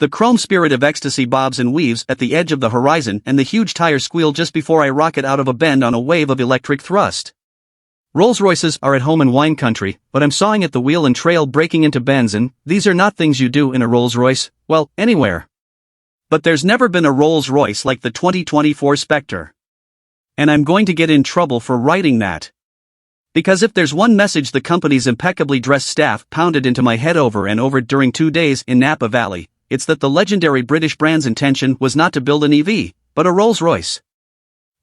The chrome spirit of ecstasy bobs and weaves at the edge of the horizon, and the huge tires squeal just before I rocket out of a bend on a wave of electric thrust. Rolls-Royces are at home in wine country, but I'm sawing at the wheel and trail braking into bends, and these are not things you do in a Rolls-Royce, well, anywhere. But there's never been a Rolls-Royce like the 2024 Spectre. And I'm going to get in trouble for writing that. Because if there's one message the company's impeccably dressed staff pounded into my head over and over during 2 days in Napa Valley, it's that the legendary British brand's intention was not to build an EV, but a Rolls-Royce.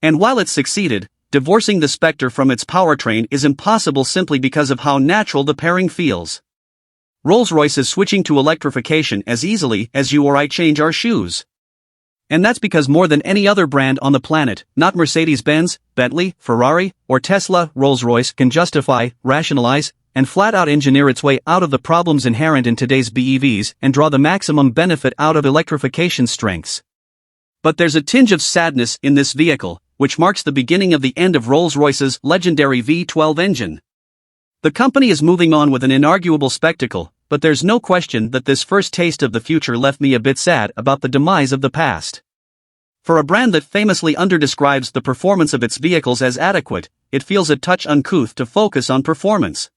And while it succeeded, divorcing the Spectre from its powertrain is impossible simply because of how natural the pairing feels. Rolls-Royce is switching to electrification as easily as you or I change our shoes. And that's because more than any other brand on the planet, not Mercedes-Benz, Bentley, Ferrari, or Tesla, Rolls-Royce can justify, rationalize, and flat-out engineer its way out of the problems inherent in today's BEVs and draw the maximum benefit out of electrification's strengths. But there's a tinge of sadness in this vehicle, which marks the beginning of the end of Rolls-Royce's legendary V12 engine. The company is moving on with an inarguable spectacle, but there's no question that this first taste of the future left me a bit sad about the demise of the past. For a brand that famously underdescribes the performance of its vehicles as adequate, it feels a touch uncouth to focus on performance.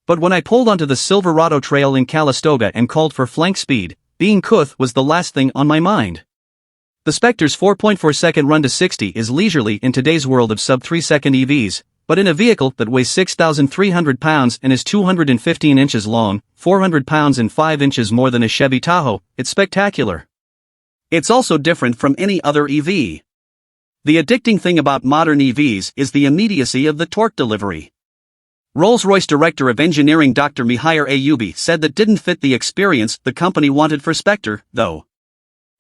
But when I pulled onto the Silverado Trail in Calistoga and called for flank speed, being couth was the last thing on my mind. The Spectre's 4.4-second run to 60 is leisurely in today's world of sub-3-second EVs, but in a vehicle that weighs 6,300 pounds and is 215 inches long, 400 pounds and 5 inches more than a Chevy Tahoe, it's spectacular. It's also different from any other EV. The addicting thing about modern EVs is the immediacy of the torque delivery. Rolls-Royce Director of Engineering Dr. Mihir Ayubi said that didn't fit the experience the company wanted for Spectre, though.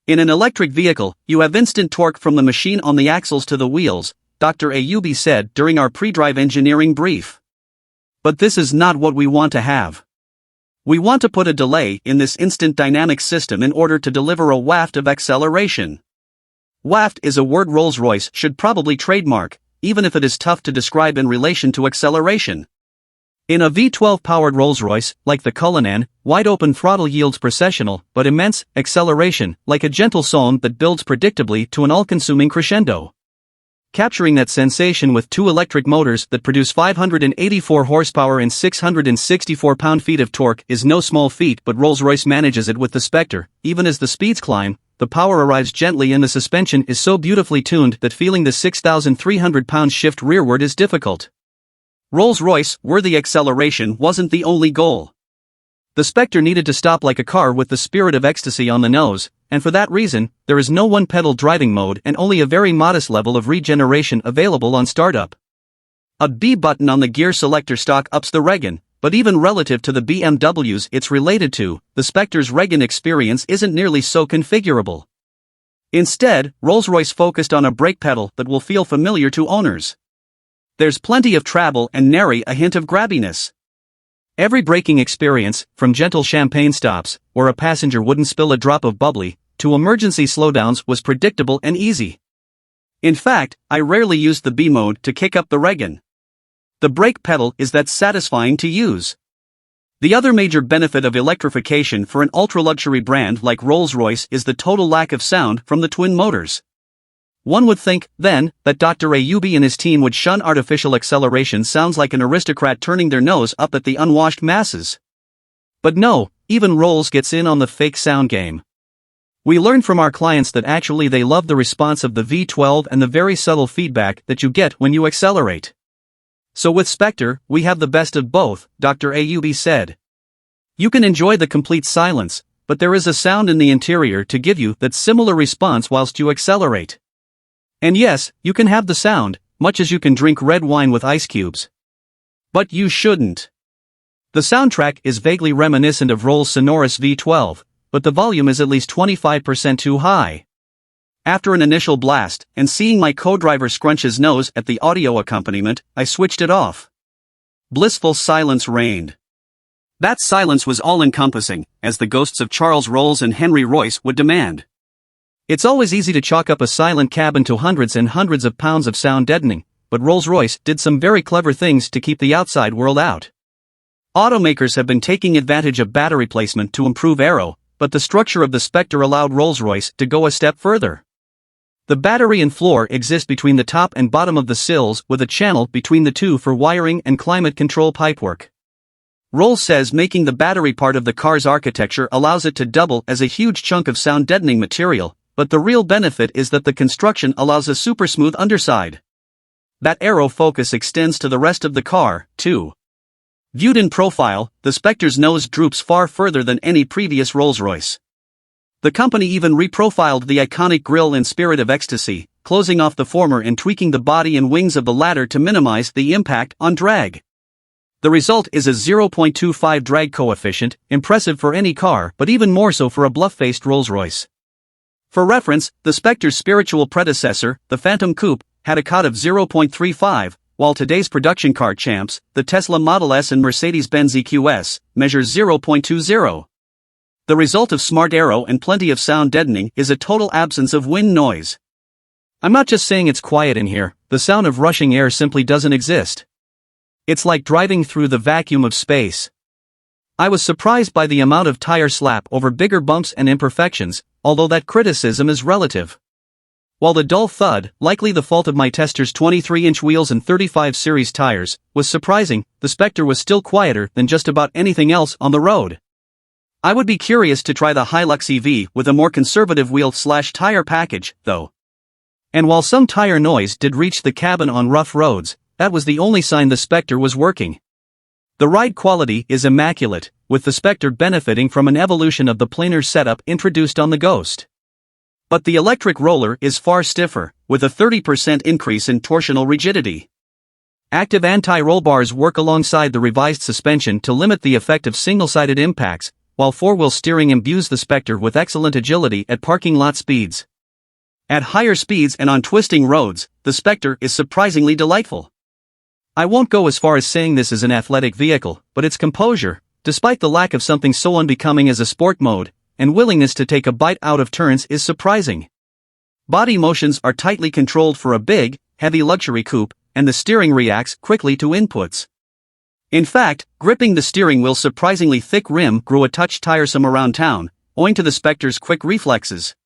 In an electric vehicle, you have instant torque from the machine on the axles to the wheels, Dr. Ayubi said during our pre-drive engineering brief. But this is not what we want to have. We want to put a delay in this instant dynamic system in order to deliver a waft of acceleration. Waft is a word Rolls-Royce should probably trademark, even if it is tough to describe in relation to acceleration. In a V12-powered Rolls-Royce, like the Cullinan, wide-open throttle yields processional but immense acceleration, like a gentle psalm that builds predictably to an all-consuming crescendo. Capturing that sensation with 2 electric motors that produce 584 horsepower and 664 pound-feet of torque is no small feat, but Rolls-Royce manages it with the Spectre. Even as the speeds climb, the power arrives gently and the suspension is so beautifully tuned that feeling the 6,300 pound shift rearward is difficult. Rolls-Royce-worthy acceleration wasn't the only goal. The Spectre needed to stop like a car with the spirit of ecstasy on the nose, and for that reason, there is no one-pedal driving mode and only a very modest level of regeneration available on startup. A B button on the gear selector stalk ups the regen, but even relative to the BMWs it's related to, the Spectre's regen experience isn't nearly so configurable. Instead, Rolls-Royce focused on a brake pedal that will feel familiar to owners. There's plenty of travel and nary a hint of grabbiness. Every braking experience, from gentle champagne stops, where a passenger wouldn't spill a drop of bubbly, to emergency slowdowns was predictable and easy. In fact, I rarely used the B mode to kick up the regen. The brake pedal is that satisfying to use. The other major benefit of electrification for an ultra-luxury brand like Rolls-Royce is the total lack of sound from the twin motors. One would think, then, that Dr. Ayubi and his team would shun artificial acceleration. Sounds like an aristocrat turning their nose up at the unwashed masses. But no, even Rolls gets in on the fake sound game. We learned from our clients that actually they love the response of the V12 and the very subtle feedback that you get when you accelerate. So with Spectre, we have the best of both, Dr. Ayubi said. You can enjoy the complete silence, but there is a sound in the interior to give you that similar response whilst you accelerate. And yes, you can have the sound, much as you can drink red wine with ice cubes. But you shouldn't. The soundtrack is vaguely reminiscent of Rolls' sonorous V12, but the volume is at least 25% too high. After an initial blast, and seeing my co-driver scrunch his nose at the audio accompaniment, I switched it off. Blissful silence reigned. That silence was all-encompassing, as the ghosts of Charles Rolls and Henry Royce would demand. It's always easy to chalk up a silent cabin to hundreds and hundreds of pounds of sound deadening, but Rolls-Royce did some very clever things to keep the outside world out. Automakers have been taking advantage of battery placement to improve aero, but the structure of the Spectre allowed Rolls-Royce to go a step further. The battery and floor exist between the top and bottom of the sills with a channel between the two for wiring and climate control pipework. Rolls says making the battery part of the car's architecture allows it to double as a huge chunk of sound-deadening material, but the real benefit is that the construction allows a super smooth underside. That aero focus extends to the rest of the car, too. Viewed in profile, the Spectre's nose droops far further than any previous Rolls-Royce. The company even reprofiled the iconic grille in spirit of ecstasy, closing off the former and tweaking the body and wings of the latter to minimize the impact on drag. The result is a 0.25 drag coefficient, impressive for any car but even more so for a bluff-faced Rolls-Royce. For reference, the Spectre's spiritual predecessor, the Phantom Coupe, had a COT of 0.35, while today's production car champs, the Tesla Model S and Mercedes-Benz EQS, measure 0.20. The result of smart aero and plenty of sound deadening is a total absence of wind noise. I'm not just saying it's quiet in here, the sound of rushing air simply doesn't exist. It's like driving through the vacuum of space. I was surprised by the amount of tire slap over bigger bumps and imperfections, although that criticism is relative. While the dull thud, likely the fault of my tester's 23-inch wheels and 35 series tires, was surprising, the Spectre was still quieter than just about anything else on the road. I would be curious to try the Hilux EV with a more conservative wheel/tire package, though. And while some tire noise did reach the cabin on rough roads, that was the only sign the Spectre was working. The ride quality is immaculate, with the Spectre benefiting from an evolution of the planar setup introduced on the Ghost. But the electric roller is far stiffer, with a 30% increase in torsional rigidity. Active anti-roll bars work alongside the revised suspension to limit the effect of single-sided impacts, while four-wheel steering imbues the Spectre with excellent agility at parking lot speeds. At higher speeds and on twisting roads, the Spectre is surprisingly delightful. I won't go as far as saying this is an athletic vehicle, but its composure, despite the lack of something so unbecoming as a sport mode, and willingness to take a bite out of turns is surprising. Body motions are tightly controlled for a big, heavy luxury coupe, and the steering reacts quickly to inputs. In fact, gripping the steering wheel's surprisingly thick rim grew a touch tiresome around town, owing to the Spectre's quick reflexes.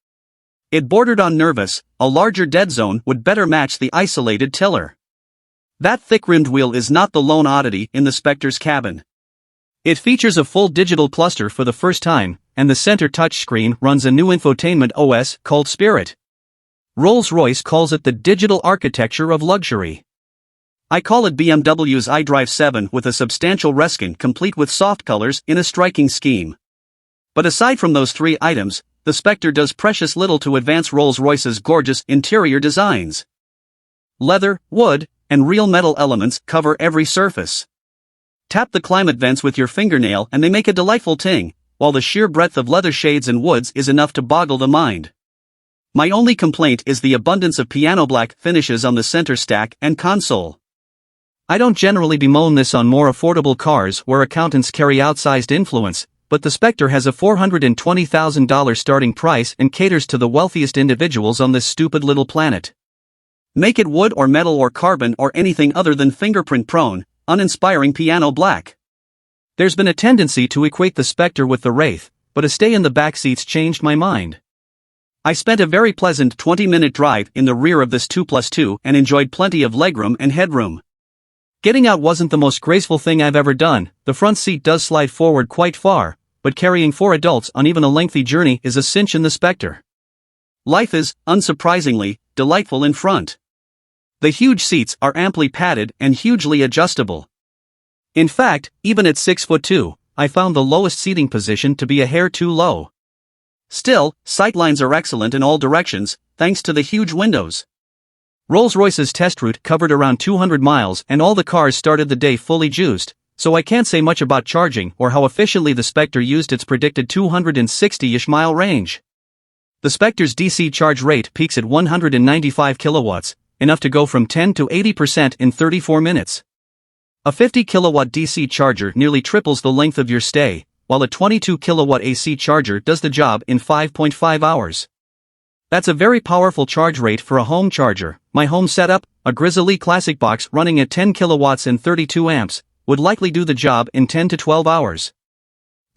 It bordered on nervous, a larger dead zone would better match the isolated tiller. That thick-rimmed wheel is not the lone oddity in the Spectre's cabin. It features a full digital cluster for the first time, and the center touchscreen runs a new infotainment OS called Spirit. Rolls-Royce calls it the digital architecture of luxury. I call it BMW's iDrive 7 with a substantial reskin complete with soft colors in a striking scheme. But aside from those three items, the Spectre does precious little to advance Rolls-Royce's gorgeous interior designs. Leather, wood, and real metal elements cover every surface. Tap the climate vents with your fingernail and they make a delightful ting, while the sheer breadth of leather shades and woods is enough to boggle the mind. My only complaint is the abundance of piano black finishes on the center stack and console. I don't generally bemoan this on more affordable cars where accountants carry outsized influence, but the Spectre has a $420,000 starting price and caters to the wealthiest individuals on this stupid little planet. Make it wood or metal or carbon or anything other than fingerprint-prone, uninspiring piano black. There's been a tendency to equate the Spectre with the Wraith, but a stay in the back seats changed my mind. I spent a very pleasant 20-minute drive in the rear of this 2+2 and enjoyed plenty of legroom and headroom. Getting out wasn't the most graceful thing I've ever done. The front seat does slide forward quite far, but carrying 4 adults on even a lengthy journey is a cinch in the Spectre. Life is, unsurprisingly, delightful in front. The huge seats are amply padded and hugely adjustable. In fact, even at 6'2", I found the lowest seating position to be a hair too low. Still, sightlines are excellent in all directions, thanks to the huge windows. Rolls-Royce's test route covered around 200 miles and all the cars started the day fully juiced, so I can't say much about charging or how efficiently the Spectre used its predicted 260-ish mile range. The Spectre's DC charge rate peaks at 195 kilowatts, enough to go from 10 to 80% in 34 minutes. A 50 kilowatt DC charger nearly triples the length of your stay, while a 22 kilowatt AC charger does the job in 5.5 hours. That's a very powerful charge rate for a home charger. My home setup, a Grizzly Classic box running at 10 kilowatts and 32 amps, would likely do the job in 10 to 12 hours.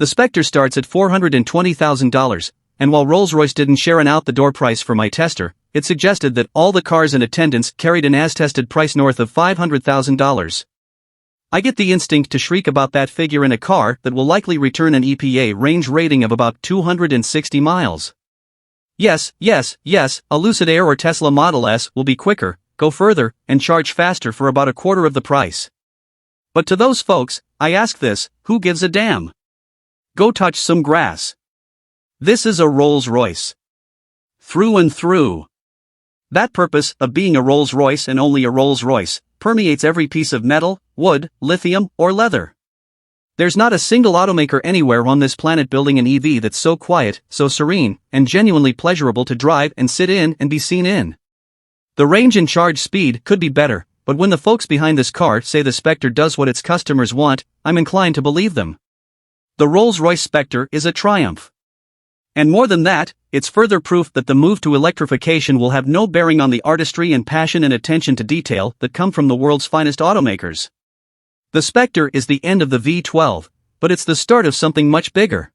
The Spectre starts at $420,000, and while Rolls-Royce didn't share an out-the-door price for my tester, it suggested that all the cars in attendance carried an as-tested price north of $500,000. I get the instinct to shriek about that figure in a car that will likely return an EPA range rating of about 260 miles. Yes, a Lucid Air or Tesla Model S will be quicker, go further, and charge faster for about a quarter of the price. But to those folks, I ask this, who gives a damn? Go touch some grass. This is a Rolls-Royce. Through and through. That purpose of being a Rolls-Royce and only a Rolls-Royce permeates every piece of metal, wood, lithium, or leather. There's not a single automaker anywhere on this planet building an EV that's so quiet, so serene, and genuinely pleasurable to drive and sit in and be seen in. The range and charge speed could be better, but when the folks behind this car say the Spectre does what its customers want, I'm inclined to believe them. The Rolls-Royce Spectre is a triumph. And more than that, it's further proof that the move to electrification will have no bearing on the artistry and passion and attention to detail that come from the world's finest automakers. The Spectre is the end of the V12, but it's the start of something much bigger.